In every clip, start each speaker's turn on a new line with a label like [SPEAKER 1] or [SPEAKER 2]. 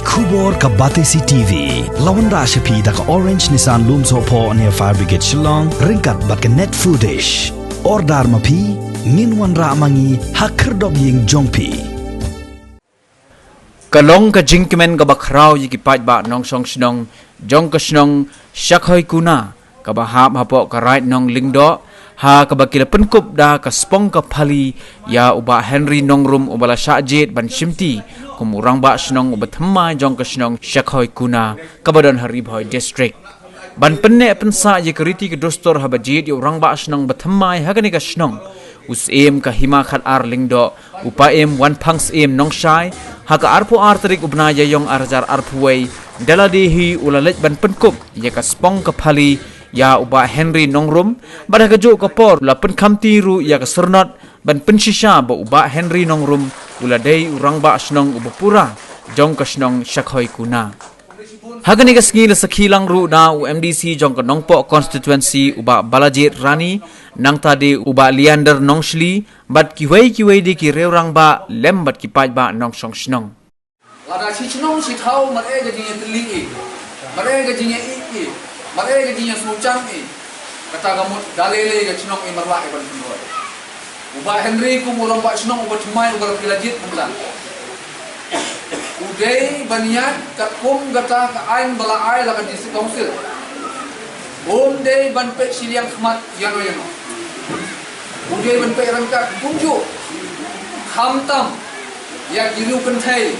[SPEAKER 1] Kubor ka Batesi TV. Lawan ra siya da ka Orange Nissan Lumso po near Fire Brigade Shillong. Ringkat bat ka net foodish. Ordar mapi. Nginwan ra mangi hakerdog ying jongpi.
[SPEAKER 2] Kalong ka jingkemen ka bakraw yikipat ba nong song snong jong ka snong shakhoy kuna ka bahap hapo ka right nong lingdo ha ka bakila penkup da ka spong ka pali ya uba Henry nongrum ubala syajit ban shimti kumurang ba snong uba thamai jong ka snong shakhoy kuna ka badon haribhoy district ban penne pensa yikriti ka dostor habajit yu rang ba snong bathamai hagani ka snong us em ka hima khat ar lingdo upa em wan phangs em nong shai ha ka arpu artrik ubna ya yong arjar arpuwei daladehi ulalet ban penkup ya ka spong ka phali ya uba Henry nongrum bada ka jo ka por la pen khamti ru ya ka sernot ban penshisha ba uba Henry nongrum uladei urang ba snong uba pura jong ka snong shakhoi kuna hagani ka skil sakhilang ru na UMDC jong ka nongpo constituency uba Balajit Rani nang tadi uba Leander Nongshli bat kiwei di ki reurang ba lem bat ki paj ba nong song snong
[SPEAKER 3] lada si snong si thau mat e ga jinya teli e mat e ga jinya e mat e ga jinya sucang e kata gamut dalele ga snong e marwa e ban sunoi uba Henry ku murang ba snong uba thmai uba Balajit bulan udai baniat kat kum gata ka ain bala ai la ka district council day ban pe siliang khmat yano yano udai ban pe rangkat kunju khamtam ya gilu kenthai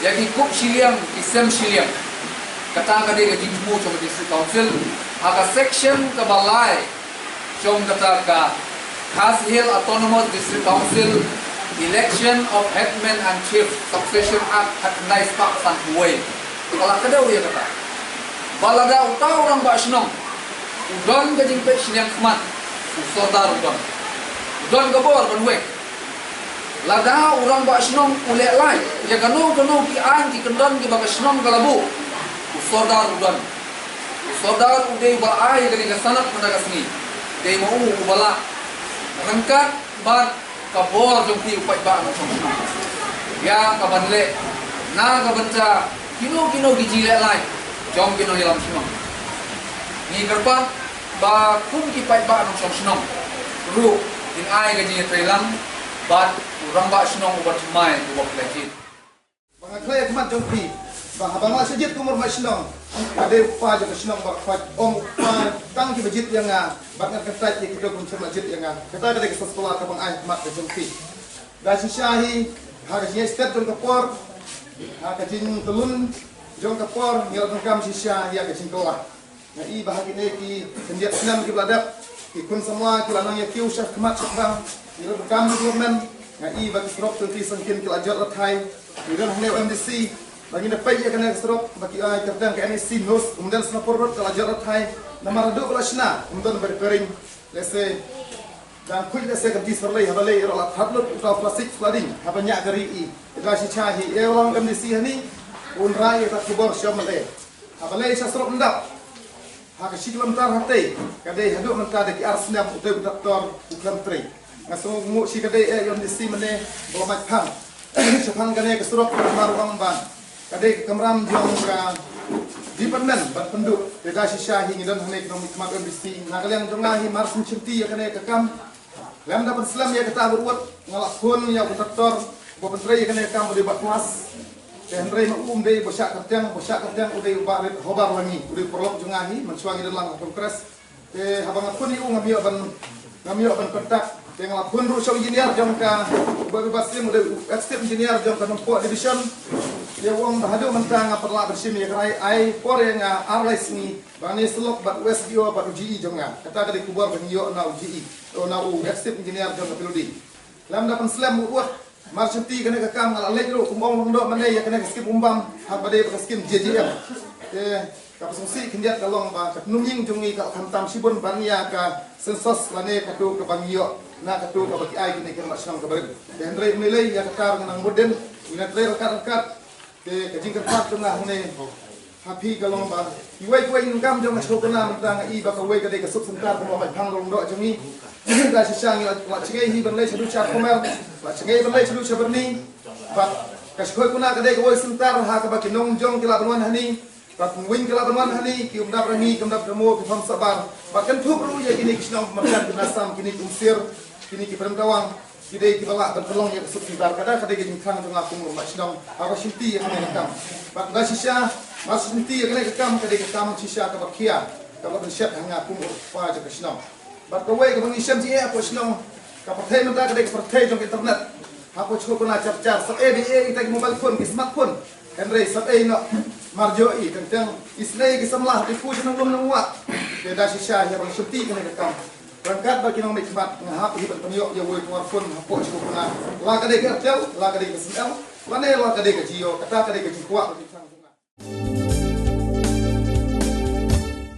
[SPEAKER 3] ya ki kup siliang isem siliang kata ka de ga jingmu chom district council aga section ka balai chom kata ka Khas Hill Autonomous District Council Election of Headman and Chief Succession Act hat nice pak san huwei kalau kedau ya kata balada utau orang ba snong udon ka jingpe siliang khmat usodar udon ka bor ban wek lada orang ba snong ule lai ya kanu ki an ki kendon ki ba snong kalabu usodar udai ba ai ka ni sanat pada kasni dei mau ubala rangkat ban kabor jong pi upai ba no song ya kabanle na kabanca kino gijile lai jong kino yalam sinong ni karpa ba kum ki pai ba no song sinong ru in ai gaji trelang bat urang ba sinong ubat mai ubak lejit
[SPEAKER 4] bang klay khmat jong pi bang abang sejit kumur ma sinong ade pa jo sinong ba khat om pa tang ki bejit yang bat ngat ketat ki kita kun cermat jit yang kata ada ke sekolah ka bang ai khmat jong pi da sisyahi ha ga step jong kapor ha ka jing telun jong kapor ngel kam sisya ya ka jing kelah na i bahagi ne ki kendiat senam ki beladak ki kun semua ki lanang ya kiu syaf khmat bang ngel kam government na i bagi strop tu sangkin ki ajar rathai ni dan hne MDC bagi na pay ya kana strop bagi ai kapten ka NSC nos kemudian snapor rot kala ajar rathai nama radu belasna kemudian berpering lese dan kuy lese ka diserlei habalei rola hatlut uta plastik flooding habanya gari i idasi chahi e orang MDC hani unrai ta kubor syamale habalei sa strop ndak ha ka siklam tar hate kadai hadu menta de ki arsnam utai doktor uklam tri ngaso mu si kadai e MDC mane bolamat phang sepang kane ke strop marwang ban kadai kamram jong ka department ban penduk dedasi syahi ngidon hane ekonomi kemak MDC nagaliang jongahi marsun cinti ya kane kekam lam dapat Islam ya kata berbuat ngalakun ya doktor bo pentri ya kane kam debat kelas Henry dei bosak kerjang udai ubarit hobar wangi udai perlok jongahi mensuangi dalam kongres habang apun iu ngamio ban kontak yang lapun ru show engineer jong ka bebas sim udai expert engineer jong ka nompo division ya wong hadu mentang perla bersim ya kai ai por yang arles ni bani selok bat west dio bat UGI jonga kata dari kubur bangio na UGI na u expert engineer jong ka pilodi lam dapan slam buat marchenti kena kakam ngala legro kumbong londo mane ya kena skim umbam ha bade skim JJM kapasungsi kindiat kalong ba katnunging jungi ka khantam sibun bania ka sensus lane katu ka bangio na katu ka bagi ai kini kerma senang ka barig Henry nilai ya kakar nang moden ina trail kat ke kajing kerpat tengah ne happy kalong ba iwai ngam jong chokna mtang i ba ka wei ka de ka sub sentar ko ba phang long do jungi da si sang la chingai hi ban le chadu cha komel la chingai ban le chadu cha berni ba Kasih kuna kadai kawai sebentar ha kabaki nong jong kila benuan hani, bak wing kila benuan hani, ki umdap rangi, ki umdap demo, ki fam sabar. Bahkan tu perlu ya kini kisnong makan binasam, kini kumsir, kini ki peremtawang, kini ki balak bertolong ya kesuk tibar. Kadai ki jengkang tengah kumur macam apa sinti yang kena kam. Bak gasisya, mas sinti yang kena kam kadai kam sisya kabakia, kabak bersiap hanga kumur wajah kisnong. Bak kawai kabang isyam je apa kisnong, kapakai mentah kadai kapakai jong internet. Apa cukup pernah cap-cap, sab ABA kita mobile phone, ki smartphone, Henry sab A nak marjoi tentang Islam ki samlah di puji nang belum nang wat. Dia dah sisah yang bersyuti kena rekam. Berangkat bagi nang nikmat ngahap hibat peniok ya woi smartphone apa cukup pernah. La kadai ke hotel, la kadai ke sel, la kadai ke jio, kata kadai ke kuat.